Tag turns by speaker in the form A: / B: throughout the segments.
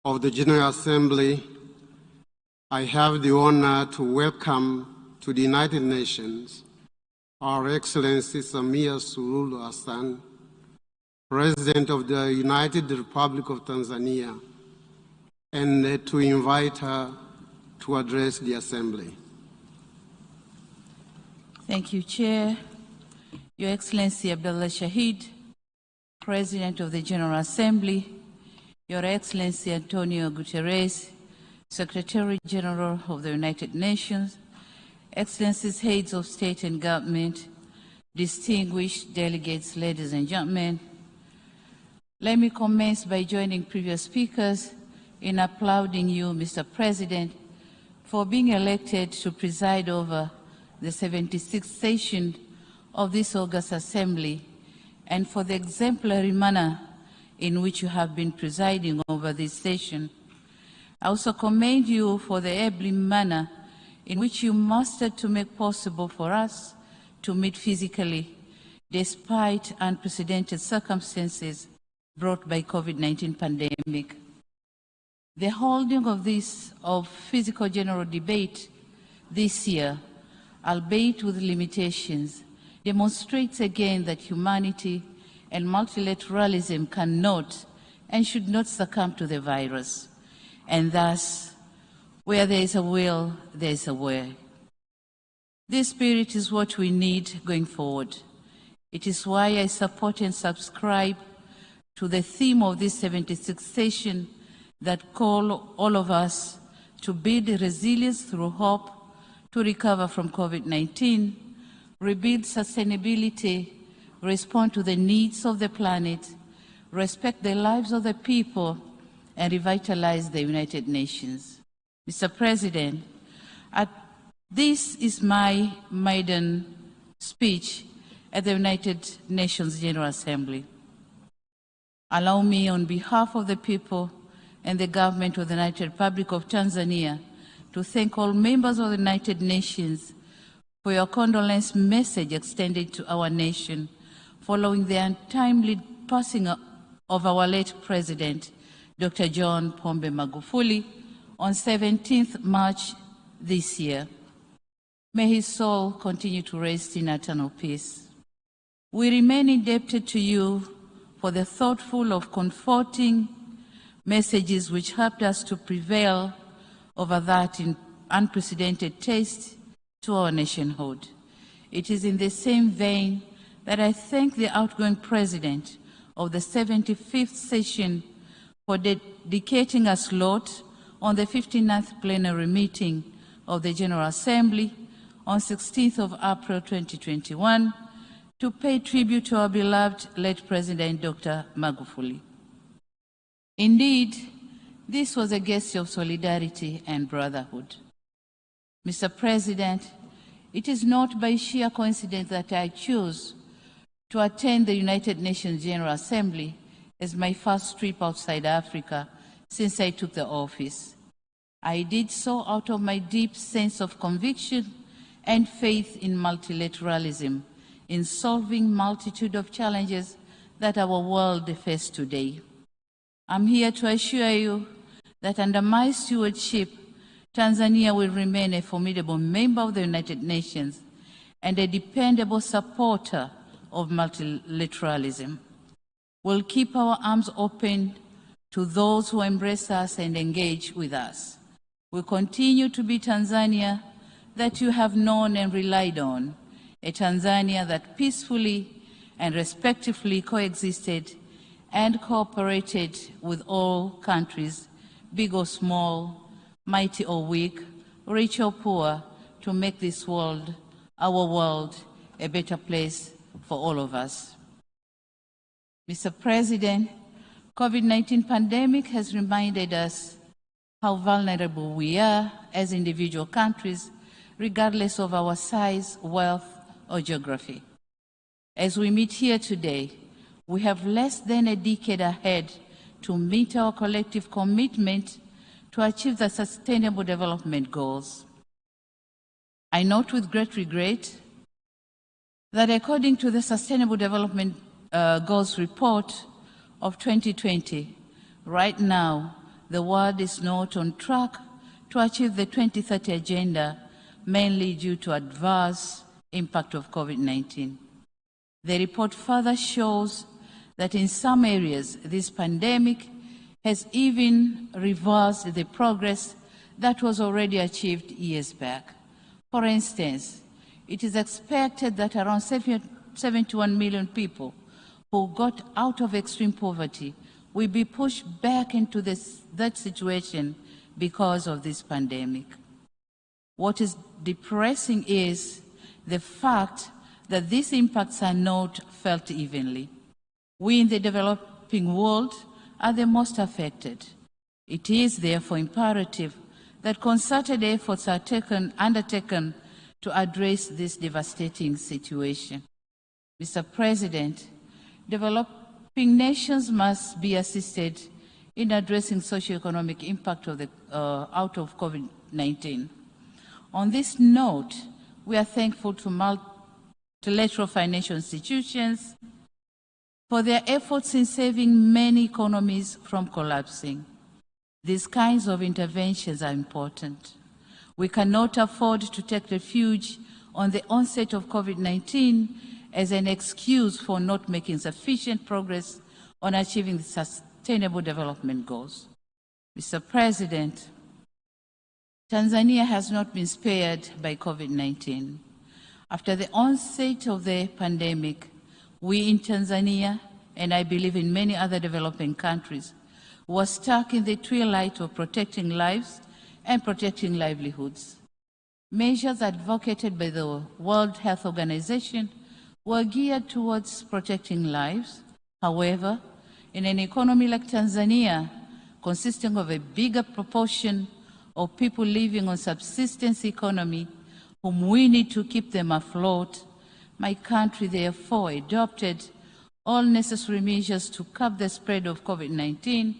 A: of the General Assembly, I have the honor to welcome to the United Nations Our Excellency SAMIA SULUHU, President of the United Republic of Tanzania, and to invite her to address the Assembly.
B: Thank you, Chair. Your Excellency Abdullah Shahid, President of the General Assembly, Your Excellency Antonio Guterres, Secretary General of the United Nations, Excellencies, Heads of State and Government, distinguished delegates, ladies and gentlemen, let me commence by joining previous speakers in applauding you, Mr. President, for being elected to preside over the 76th session of this August Assembly and for the exemplary manner in which you have been presiding over this session. I also commend you for the able manner in which you mastered to make possible for us to meet physically despite unprecedented circumstances brought by COVID-19 pandemic. The holding of physical general debate this year, albeit with limitations, demonstrates again that humanity and multilateralism cannot and should not succumb to the virus. And thus, where there is a will, there is a way. This spirit is what we need going forward. It is why I support and subscribe to the theme of this 76th session that call all of us to build resilience through hope, to recover from COVID-19, rebuild sustainability, respond to the needs of the planet, respect the lives of the people, and revitalize the United Nations. Mr. President, this is my maiden speech at the United Nations General Assembly. Allow me, on behalf of the people and the government of the United Republic of Tanzania, to thank all members of the United Nations for your condolence message extended to our nation following the untimely passing of our late President, Dr. John Pombe Magufuli, on 17th March this year. May his soul continue to rest in eternal peace. We remain indebted to you for the thoughtful of comforting messages which helped us to prevail over that in unprecedented test to our nationhood. It is in the same vein that I thank the outgoing President of the 75th session for dedicating a slot on the 59th plenary meeting of the General Assembly on 16th of April 2021 to pay tribute to our beloved late President Dr. Magufuli. Indeed, this was a gesture of solidarity and brotherhood. Mr. President, it is not by sheer coincidence that I chose to attend the United Nations General Assembly as my first trip outside Africa since I took the office. I did so out of my deep sense of conviction and faith in multilateralism, in solving multitude of challenges that our world faces today. I'm here to assure you that under my stewardship, Tanzania will remain a formidable member of the United Nations and a dependable supporter of multilateralism. We'll keep our arms open to those who embrace us and engage with us. We'll continue to be Tanzania that you have known and relied on, a Tanzania that peacefully and respectfully coexisted and cooperated with all countries, big or small, mighty or weak, rich or poor, to make this world, our world, a better place for all of us. Mr. President, COVID-19 pandemic has reminded us how vulnerable we are as individual countries, regardless of our size, wealth, or geography. As we meet here today, we have less than a decade ahead to meet our collective commitment to achieve the Sustainable Development Goals. I note with great regret that according to the Sustainable Development Goals report of 2020, right now, the world is not on track to achieve the 2030 agenda, mainly due to adverse impact of COVID-19. The report further shows that in some areas, this pandemic has even reversed the progress that was already achieved years back. For instance, it is expected that around 71 million people who got out of extreme poverty will be pushed back into that situation because of this pandemic. What is depressing is the fact that these impacts are not felt evenly. We in the developing world are the most affected. It is therefore imperative that concerted efforts are undertaken to address this devastating situation. Mr. President, developing nations must be assisted in addressing socio-economic impact of out of COVID-19. On this note, we are thankful to multilateral financial institutions for their efforts in saving many economies from collapsing. These kinds of interventions are important. We cannot afford to take refuge on the onset of COVID-19 as an excuse for not making sufficient progress on achieving the Sustainable Development Goals. Mr. President, Tanzania has not been spared by COVID-19. After the onset of the pandemic, we in Tanzania, and I believe in many other developing countries, were stuck in the twilight of protecting lives and protecting livelihoods. Measures advocated by the World Health Organization were geared towards protecting lives. However, in an economy like Tanzania, consisting of a bigger proportion of people living on subsistence economy, whom we need to keep them afloat, my country therefore adopted all necessary measures to curb the spread of COVID-19,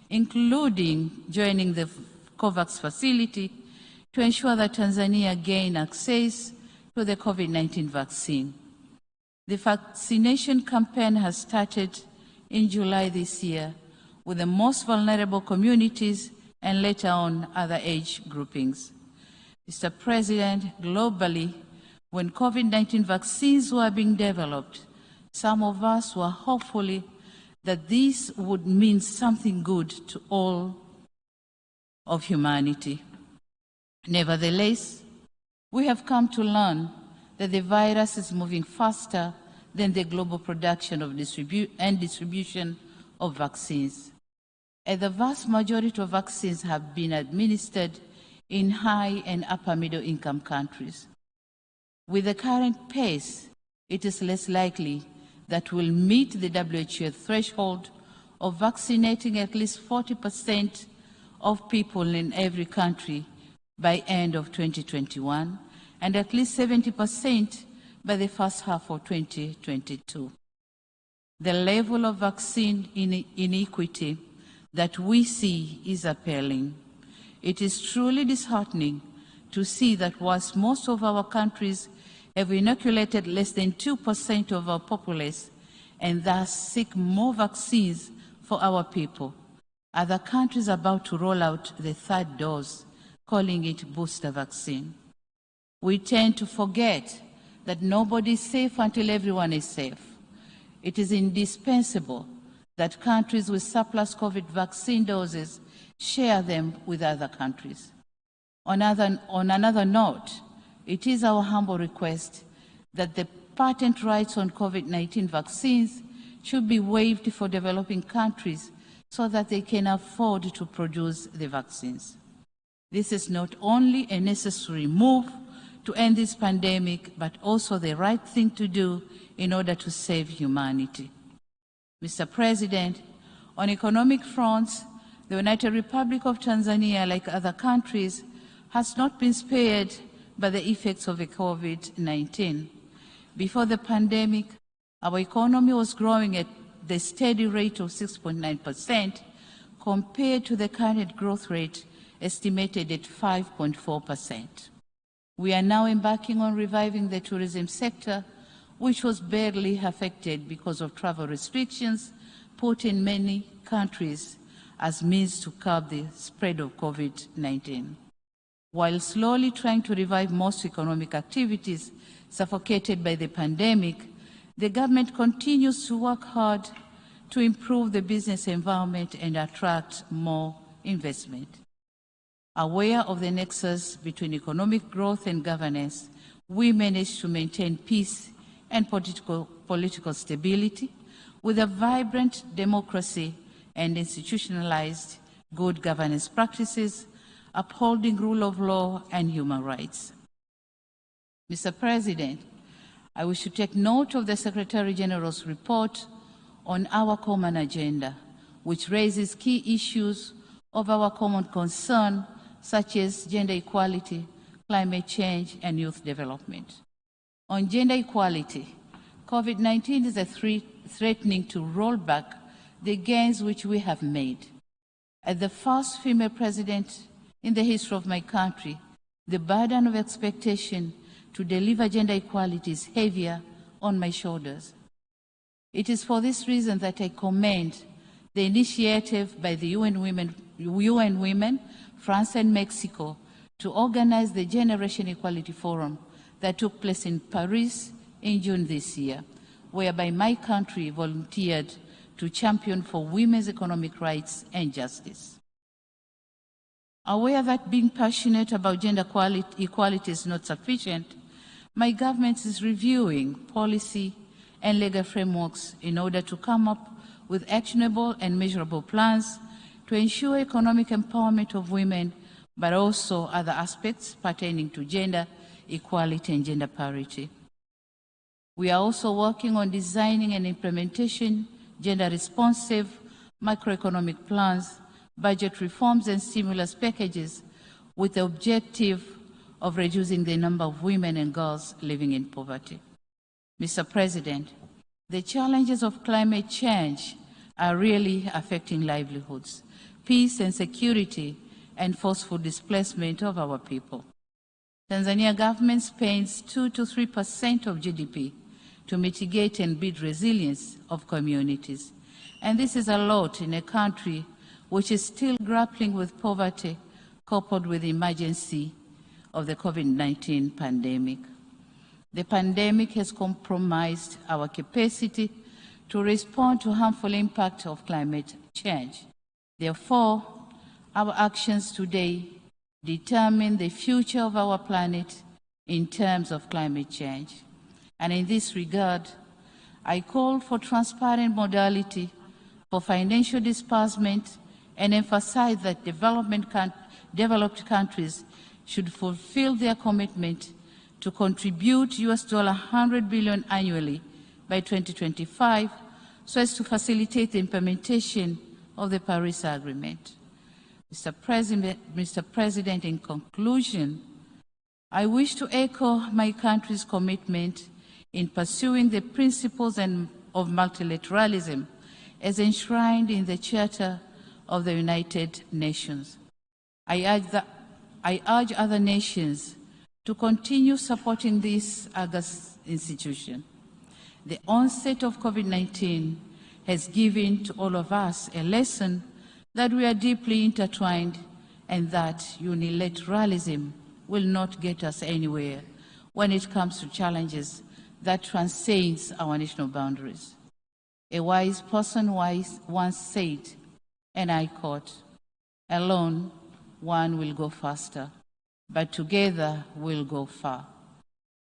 B: including joining the COVAX facility to ensure that Tanzania gain access to the COVID-19 vaccine. The vaccination campaign has started in July this year with the most vulnerable communities and later on other age groupings. Mr. President, globally, when COVID-19 vaccines were being developed, some of us were hopeful that this would mean something good to all of humanity. Nevertheless, we have come to learn that the virus is moving faster than the global production of distribution of vaccines. And the vast majority of vaccines have been administered in high and upper middle income countries. With the current pace, it is less likely that we'll meet the WHO threshold of vaccinating at least 40% of people in every country by end of 2021 and at least 70% by the first half of 2022. The level of vaccine inequity that we see is appalling. It is truly disheartening to see that whilst most of our countries have inoculated less than 2% of our populace and thus seek more vaccines for our people, other countries are about to roll out the third dose, calling it booster vaccine. We tend to forget that nobody is safe until everyone is safe. It is indispensable that countries with surplus COVID vaccine doses share them with other countries. On another note, it is our humble request that the patent rights on COVID-19 vaccines should be waived for developing countries so that they can afford to produce the vaccines. This is not only a necessary move to end this pandemic, but also the right thing to do in order to save humanity. Mr. President, on economic fronts, the United Republic of Tanzania, like other countries, has not been spared by the effects of the COVID-19. Before the pandemic, our economy was growing at the steady rate of 6.9% compared to the current growth rate estimated at 5.4%. We are now embarking on reviving the tourism sector, which was badly affected because of travel restrictions put in many countries as means to curb the spread of COVID-19. While slowly trying to revive most economic activities suffocated by the pandemic, the government continues to work hard to improve the business environment and attract more investment. Aware of the nexus between economic growth and governance, we managed to maintain peace and political stability with a vibrant democracy and institutionalized good governance practices, upholding rule of law and human rights. Mr. President, I wish to take note of the Secretary General's report on our common agenda, which raises key issues of our common concern, such as gender equality, climate change, and youth development. On gender equality, COVID-19 is threatening to roll back the gains which we have made. As the first female president in the history of my country, the burden of expectation to deliver gender equality is heavier on my shoulders. It is for this reason that I commend the initiative by the UN Women, France and Mexico to organize the Generation Equality Forum that took place in Paris in June this year, whereby my country volunteered to champion for women's economic rights and justice. Aware that being passionate about gender equality is not sufficient, my government is reviewing policy and legal frameworks in order to come up with actionable and measurable plans to ensure economic empowerment of women, but also other aspects pertaining to gender equality and gender parity. We are also working on designing and implementation gender-responsive macroeconomic plans, budget reforms, and stimulus packages with the objective of reducing the number of women and girls living in poverty. Mr. President, the challenges of climate change are really affecting livelihoods, peace and security, and forceful displacement of our people. Tanzania government spends 2 to 3% of GDP to mitigate and build resilience of communities. And this is a lot in a country which is still grappling with poverty coupled with the emergency of the COVID-19 pandemic. The pandemic has compromised our capacity to respond to harmful impact of climate change. Therefore, our actions today determine the future of our planet in terms of climate change. And in this regard, I call for transparent modality for financial disbursement and emphasize that developed countries should fulfill their commitment to contribute $100 billion annually by 2025 so as to facilitate the implementation of the Paris Agreement. Mr. President, in conclusion, I wish to echo my country's commitment in pursuing the principles of multilateralism as enshrined in the Charter of the United Nations. I urge other nations to continue supporting this august institution. The onset of COVID-19 has given to all of us a lesson that we are deeply intertwined and that unilateralism will not get us anywhere when it comes to challenges that transcends our national boundaries. A wise person once said, and I quote, "Alone, one will go faster, but together we'll go far.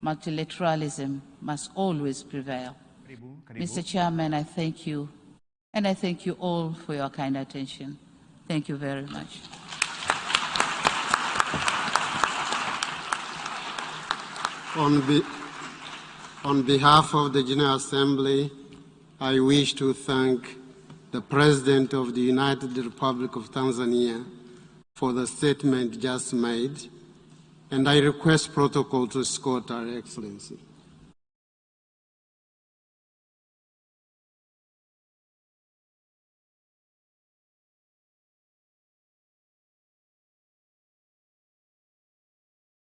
B: Multilateralism must always prevail." Mr. Chairman, I thank you, and I thank you all for your kind attention. Thank you very much.
A: On behalf of the General Assembly, I wish to thank the President of the United Republic of Tanzania for the statement just made, and I request protocol to escort Her Excellency.